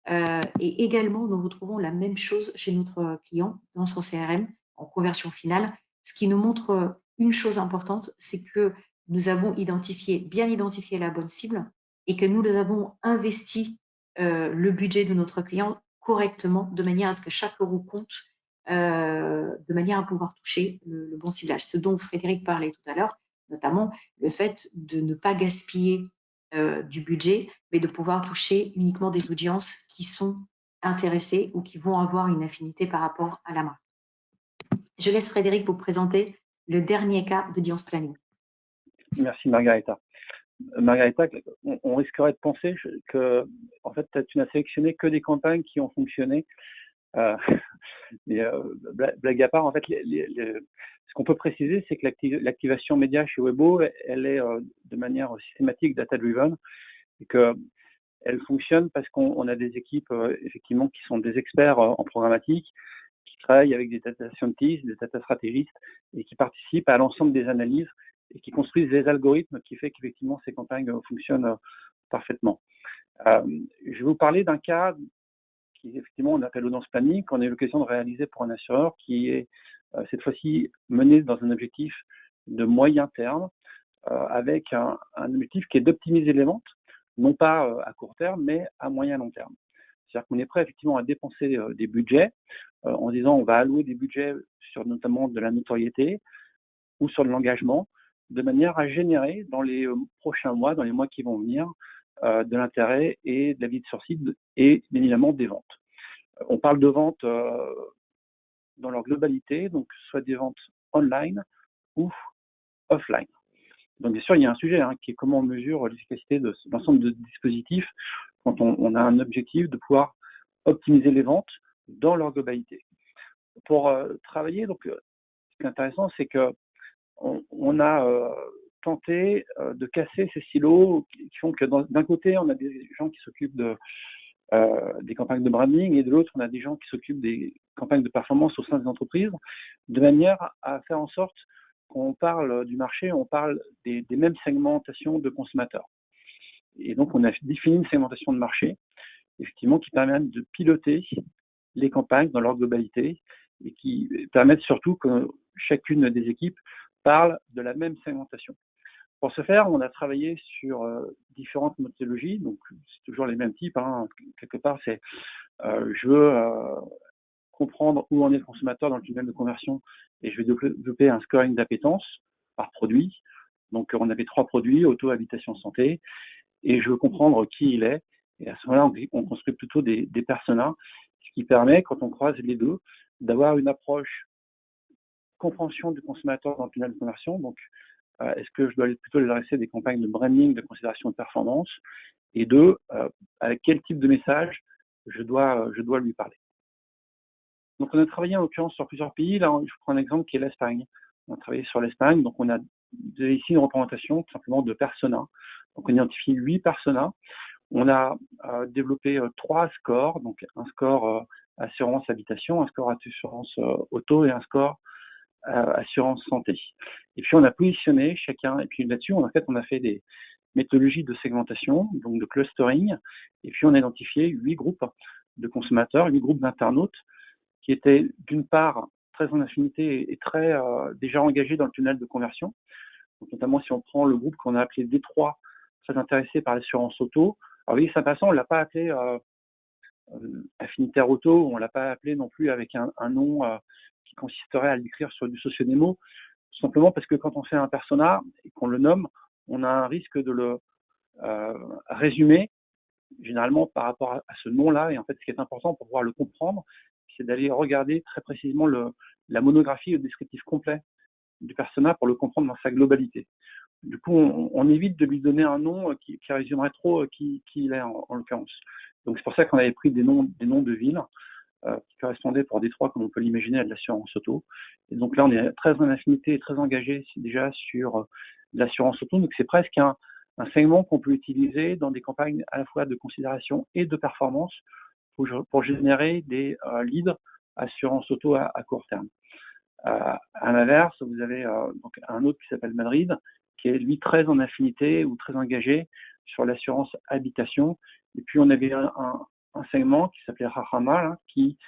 Et également, nous retrouvons la même chose chez notre client dans son CRM en conversion finale, ce qui nous montre une chose importante, c'est que nous avons bien identifié la bonne cible et que nous avons investi le budget de notre client correctement de manière à ce que chaque euro compte, de manière à pouvoir toucher le bon ciblage. Ce dont Frédéric parlait tout à l'heure, notamment le fait de ne pas gaspiller du budget, mais de pouvoir toucher uniquement des audiences qui sont intéressées ou qui vont avoir une affinité par rapport à la marque. Je laisse Frédéric vous présenter le dernier cas d'audience planning. Merci Margaretha. Margaretha, on risquerait de penser que en fait, tu n'as sélectionné que des campagnes qui ont fonctionné. Mais blague à part, en fait, ce qu'on peut préciser, c'est que l'activation média chez Webo, elle est de manière systématique data-driven et qu'elle fonctionne parce qu'on a des équipes effectivement qui sont des experts en programmatique, qui travaillent avec des data scientists, des data stratégistes et qui participent à l'ensemble des analyses et qui construisent des algorithmes qui fait qu'effectivement ces campagnes fonctionnent parfaitement. Je vais vous parler d'un cas qui effectivement on appelle audience planning, qu'on a eu l'occasion de réaliser pour un assureur qui est cette fois-ci mené dans un objectif de moyen terme avec un objectif qui est d'optimiser les ventes, non pas à court terme, mais à moyen long terme. C'est-à-dire qu'on est prêt effectivement à dépenser des budgets en disant on va allouer des budgets sur notamment de la notoriété ou sur de l'engagement, de manière à générer dans les prochains mois, dans les mois qui vont venir, de l'intérêt et de la visite sur site et bien évidemment des ventes. On parle de ventes dans leur globalité, donc soit des ventes online ou offline. Donc bien sûr, il y a un sujet qui est comment on mesure l'efficacité de l'ensemble de dispositifs quand on a un objectif de pouvoir optimiser les ventes dans leur globalité. Pour travailler, donc ce qui est intéressant, c'est que on a tenté de casser ces silos qui font que d'un côté, on a des gens qui s'occupent des campagnes de branding et de l'autre, on a des gens qui s'occupent des campagnes de performance au sein des entreprises, de manière à faire en sorte qu'on parle du marché, on parle des mêmes segmentations de consommateurs. Et donc, on a défini une segmentation de marché, effectivement, qui permet de piloter les campagnes dans leur globalité et qui permettent surtout que chacune des équipes parle de la même segmentation. Pour ce faire, on a travaillé sur différentes méthodologies, donc c'est toujours les mêmes types. Quelque part, c'est je veux comprendre où en est le consommateur dans le tunnel de conversion et je vais développer un scoring d'appétence par produit. Donc, on avait 3 produits, auto, habitation, santé, et je veux comprendre qui il est. Et à ce moment-là, on construit plutôt des personas, ce qui permet, quand on croise les deux, d'avoir une approche compréhension du consommateur dans le tunnel de conversion. Donc, est-ce que je dois plutôt les adresser des campagnes de branding, de considération de performance? et deux, avec quel type de message je dois lui parler. Donc, on a travaillé en l'occurrence sur plusieurs pays. Là, je prends un exemple qui est l'Espagne. On a travaillé sur l'Espagne. Donc, on a ici une représentation tout simplement de personas. Donc, on identifie 8 personas. On a développé 3 scores. Donc, un score assurance habitation, un score assurance auto et un score assurance santé. Et puis, on a positionné chacun. Et puis là-dessus, on a fait des méthodologies de segmentation, donc de clustering. Et puis, on a identifié 8 groupes de consommateurs, 8 groupes d'internautes qui étaient d'une part très en affinité et très déjà engagés dans le tunnel de conversion. Donc, notamment si on prend le groupe qu'on a appelé D3, très intéressé par l'assurance auto. Alors oui, ça passant, on ne l'a pas appelé affinitaire auto, on ne l'a pas appelé non plus avec un nom qui consisterait à l'écrire sur du sociodémo, tout simplement parce que quand on fait un persona et qu'on le nomme, on a un risque de le résumer généralement par rapport à ce nom-là. Et en fait, ce qui est important pour pouvoir le comprendre, c'est d'aller regarder très précisément la monographie, le descriptif complet du persona pour le comprendre dans sa globalité. Du coup, on évite de lui donner un nom qui résumerait trop qui il est en l'occurrence. Donc c'est pour ça qu'on avait pris des noms de villes qui correspondaient pour Détroit, comme on peut l'imaginer, à de l'assurance auto. Et donc là, on est très en affinité et très engagé déjà sur l'assurance auto. Donc c'est presque un segment qu'on peut utiliser dans des campagnes à la fois de considération et de performance pour générer des leads assurance auto à court terme. À l'inverse, vous avez donc un autre qui s'appelle Madrid, qui est lui très en affinité ou très engagé sur l'assurance habitation. Et puis on avait un segment qui s'appelait Rahama, qui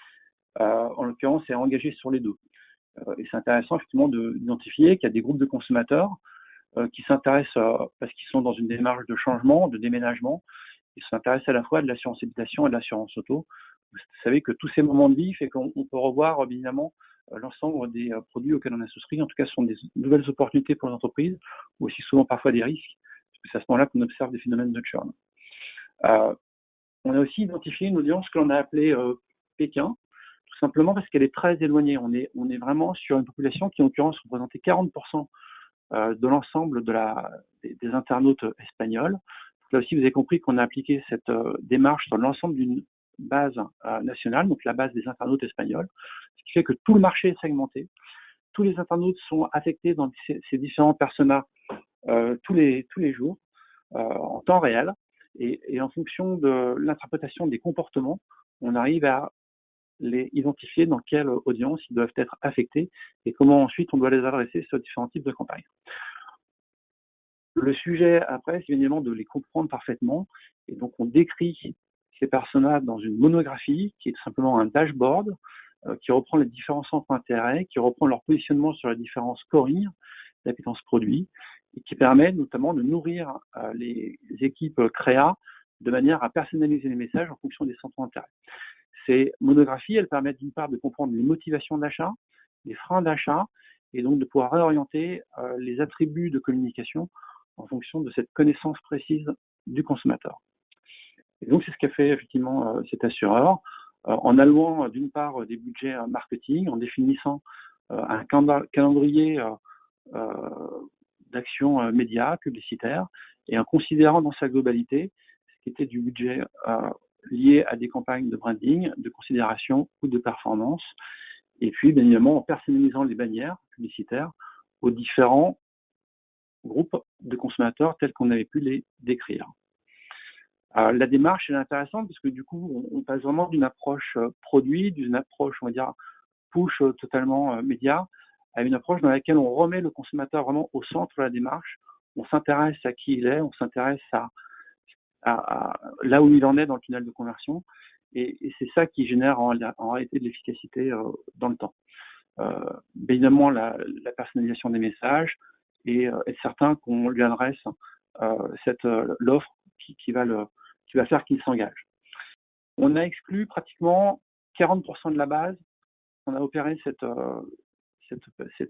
en l'occurrence est engagé sur les deux. Et c'est intéressant effectivement d'identifier qu'il y a des groupes de consommateurs qui s'intéressent parce qu'ils sont dans une démarche de changement, de déménagement. Ils s'intéressent à la fois de l'assurance habitation et de l'assurance auto. Vous savez que tous ces moments de vie fait qu'on peut revoir évidemment l'ensemble des produits auxquels on a souscrit. En tout cas, ce sont des nouvelles opportunités pour les entreprises, ou aussi souvent parfois des risques, parce que c'est à ce moment-là qu'on observe des phénomènes de churn. On a aussi identifié une audience que l'on a appelée Pékin, tout simplement parce qu'elle est très éloignée. On est vraiment sur une population qui, en l'occurrence, représentait 40% de l'ensemble des internautes espagnols. Là aussi, vous avez compris qu'on a appliqué cette démarche sur l'ensemble d'une base nationale, donc la base des internautes espagnols, ce qui fait que tout le marché est segmenté. Tous les internautes sont affectés dans ces différents personas tous les jours, en temps réel, et en fonction de l'interprétation des comportements, on arrive à les identifier dans quelle audience ils doivent être affectés et comment ensuite on doit les adresser sur différents types de campagnes. Le sujet après, c'est évidemment de les comprendre parfaitement, et donc on décrit ces personnages dans une monographie qui est tout simplement un dashboard qui reprend les différents centres d'intérêt, qui reprend leur positionnement sur les différents scorings d'appétence produit, et qui permet notamment de nourrir les équipes créa de manière à personnaliser les messages en fonction des centres d'intérêt. Ces monographies, elles permettent d'une part de comprendre les motivations d'achat, les freins d'achat, et donc de pouvoir réorienter les attributs de communication en fonction de cette connaissance précise du consommateur. Et donc, c'est ce qu'a fait effectivement cet assureur, en allouant d'une part des budgets marketing, en définissant un calendrier d'actions médias, publicitaires, et en considérant dans sa globalité ce qui était du budget lié à des campagnes de branding, de considération ou de performance, et puis bien évidemment en personnalisant les bannières publicitaires aux différents groupes de consommateurs tels qu'on avait pu les décrire. La démarche est intéressante parce que du coup on passe vraiment d'une approche produit, d'une approche on va dire push totalement média, à une approche dans laquelle on remet le consommateur vraiment au centre de la démarche, on s'intéresse à qui il est, on s'intéresse à là où il en est dans le tunnel de conversion, et c'est ça qui génère en réalité de l'efficacité dans le temps. Bien évidemment la personnalisation des messages et être certain qu'on lui adresse l'offre qui va faire qu'il s'engage. On a exclu pratiquement 40% de la base. On a opéré cette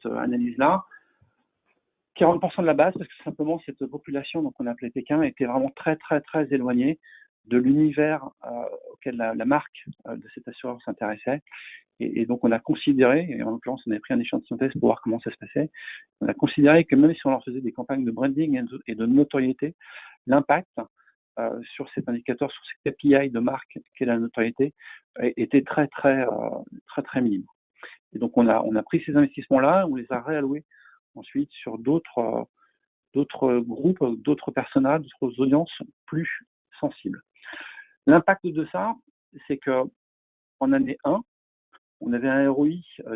analyse-là. 40% de la base, parce que simplement cette population, donc on a appelé Pékin, était vraiment très très très éloignée de l'univers auquel la marque de cet assureur s'intéressait. Et donc on a considéré, et en l'occurrence on avait pris un échantillon test pour voir comment ça se passait, on a considéré que même si on leur faisait des campagnes de branding et de notoriété, l'impact sur cet indicateur, sur ces KPI de marque qu'est la notoriété, était très minime. Et donc on a pris ces investissements-là, on les a réalloués ensuite sur d'autres groupes, d'autres personas, d'autres audiences plus sensibles. L'impact de ça, c'est que en année 1, on avait un ROI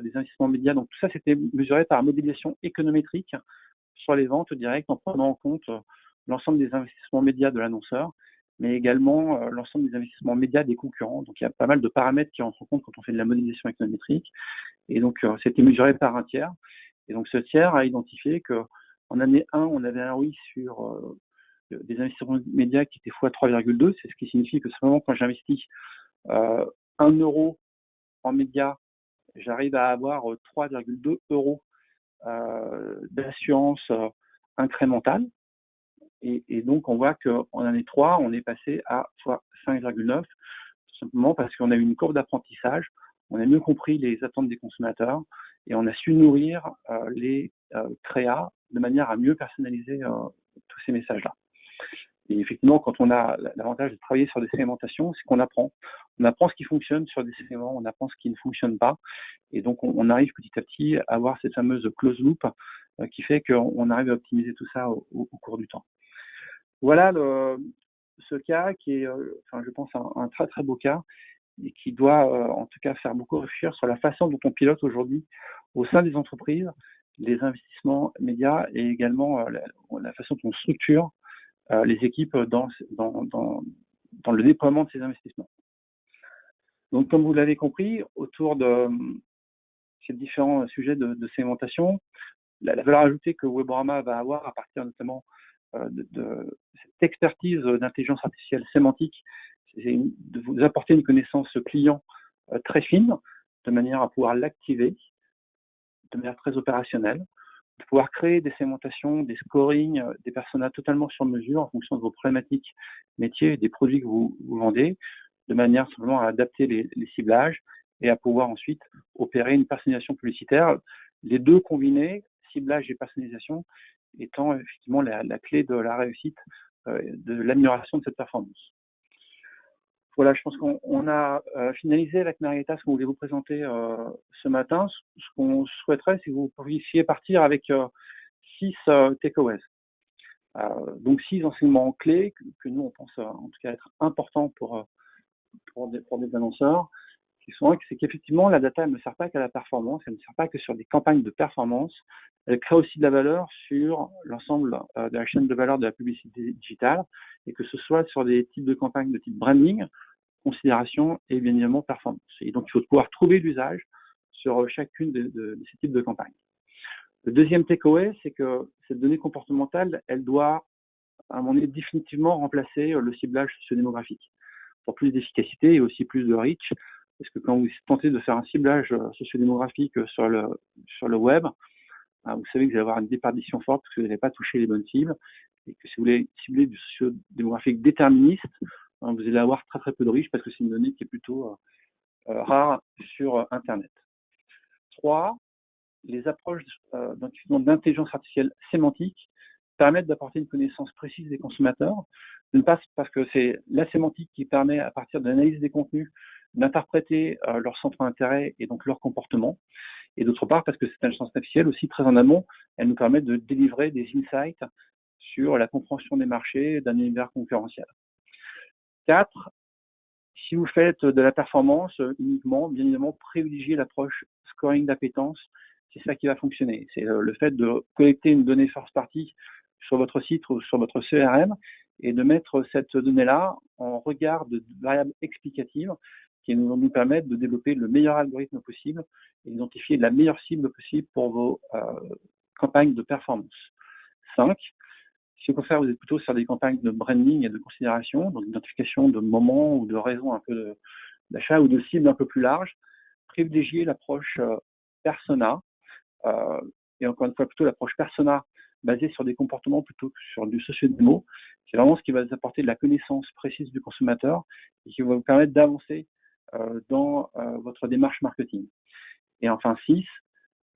des investissements médias. Donc tout ça, c'était mesuré par modélisation économétrique sur les ventes directes en prenant en compte l'ensemble des investissements médias de l'annonceur, mais également l'ensemble des investissements médias des concurrents. Donc il y a pas mal de paramètres qui rentrent en compte quand on fait de la modélisation économétrique. Et donc c'était mesuré par un tiers. Et donc ce tiers a identifié qu'en année 1, on avait un ROI sur des investissements médias qui étaient x 3,2. C'est ce qui signifie que simplement quand j'investis 1 euro en médias, j'arrive à avoir 3,2 euros d'assurance incrémentale. Et donc, on voit qu'en année 3, on est passé à 5,9, tout simplement parce qu'on a eu une courbe d'apprentissage, on a mieux compris les attentes des consommateurs et on a su nourrir les créas de manière à mieux personnaliser tous ces messages-là. Et effectivement, quand on a l'avantage de travailler sur des segmentations, c'est qu'on apprend. On apprend ce qui fonctionne sur des segments, on apprend ce qui ne fonctionne pas. Et donc, on arrive petit à petit à avoir cette fameuse close loop qui fait qu'on arrive à optimiser tout ça au cours du temps. Voilà ce cas qui est, je pense, un très très beau cas et qui doit en tout cas faire beaucoup réfléchir sur la façon dont on pilote aujourd'hui au sein des entreprises les investissements médias et également la façon dont on structure les équipes dans le déploiement de ces investissements. Donc, comme vous l'avez compris, autour de ces différents sujets de segmentation, la valeur ajoutée que Weborama va avoir à partir notamment de cette expertise d'intelligence artificielle sémantique, c'est de vous apporter une connaissance client très fine, de manière à pouvoir l'activer de manière très opérationnelle, de pouvoir créer des segmentations, des scorings, des personas totalement sur mesure en fonction de vos problématiques métiers et des produits que vous vendez, de manière simplement à adapter les ciblages et à pouvoir ensuite opérer une personnalisation publicitaire. Les deux combinés, ciblage et personnalisation, étant effectivement la clé de la réussite, de l'amélioration de cette performance. Voilà, je pense qu'on a finalisé avec Marietta ce qu'on voulait vous présenter ce matin. Ce qu'on souhaiterait, c'est que vous puissiez partir avec 6 takeaways. Donc 6 enseignements clés que nous, on pense en tout cas être importants pour des annonceurs, qui sont c'est qu'effectivement, la data elle ne sert pas qu'à la performance, elle ne sert pas que sur des campagnes de performance, elle crée aussi de la valeur sur l'ensemble de la chaîne de valeur de la publicité digitale, et que ce soit sur des types de campagnes de type branding, considération et bien évidemment performance. Et donc, il faut pouvoir trouver l'usage sur chacune de ces types de campagnes. Le deuxième takeaway, c'est que cette donnée comportementale, elle doit, à un moment donné, définitivement remplacer le ciblage sociodémographique pour plus d'efficacité et aussi plus de reach. Parce que quand vous tentez de faire un ciblage sociodémographique sur le web, vous savez que vous allez avoir une déperdition forte parce que vous n'avez pas touché les bonnes cibles et que si vous voulez cibler du sociodémographique déterministe, vous allez avoir très très peu de reach parce que c'est une donnée qui est plutôt rare sur Internet. 3, les approches d'intelligence artificielle sémantique permettent d'apporter une connaissance précise des consommateurs, d'une part parce que c'est la sémantique qui permet, à partir de l'analyse des contenus, d'interpréter leur centre d'intérêt et donc leur comportement, et d'autre part parce que cette intelligence artificielle aussi très en amont, elle nous permet de délivrer des insights sur la compréhension des marchés d'un univers concurrentiel. 4, si vous faites de la performance uniquement, bien évidemment, privilégiez l'approche scoring d'appétence, c'est ça qui va fonctionner. C'est le fait de collecter une donnée first party sur votre site ou sur votre CRM et de mettre cette donnée-là en regard de variables explicatives qui nous permettent de développer le meilleur algorithme possible et d'identifier la meilleure cible possible pour vos campagnes de performance. 5, si au contraire vous êtes plutôt sur des campagnes de branding et de considération, donc d'identification de moments ou de raisons un peu d'achat ou de cibles un peu plus larges, privilégiez l'approche persona, et encore une fois plutôt l'approche persona basée sur des comportements plutôt que sur du socio-démo. C'est vraiment ce qui va vous apporter de la connaissance précise du consommateur et qui va vous permettre d'avancer dans votre démarche marketing. Et enfin 6,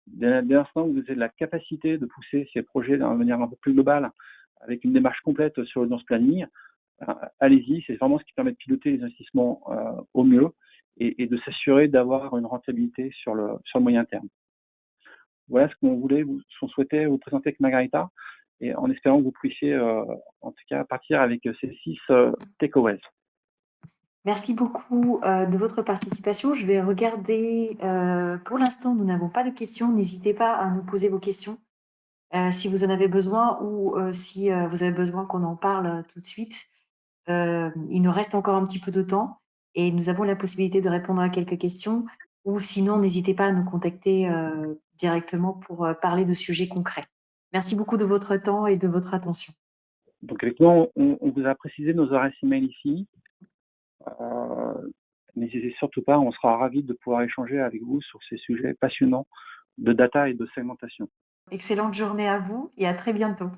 dès l'instant où vous avez la capacité de pousser ces projets d'une manière un peu plus globale, avec une démarche complète sur l'audience planning, allez-y, c'est vraiment ce qui permet de piloter les investissements au mieux et de s'assurer d'avoir une rentabilité sur le moyen terme. Voilà ce qu'on souhaitait vous présenter avec Margarita, et en espérant que vous puissiez, en tout cas, partir avec ces 6 takeaways. Merci beaucoup de votre participation. Je vais regarder. Pour l'instant, nous n'avons pas de questions. N'hésitez pas à nous poser vos questions si vous en avez besoin ou si vous avez besoin qu'on en parle tout de suite. Il nous reste encore un petit peu de temps et nous avons la possibilité de répondre à quelques questions. Ou sinon, n'hésitez pas à nous contacter directement pour parler de sujets concrets. Merci beaucoup de votre temps et de votre attention. Donc, effectivement, on vous a précisé nos adresses email ici. N'hésitez surtout pas, on sera ravis de pouvoir échanger avec vous sur ces sujets passionnants de data et de segmentation. Excellente journée à vous et à très bientôt.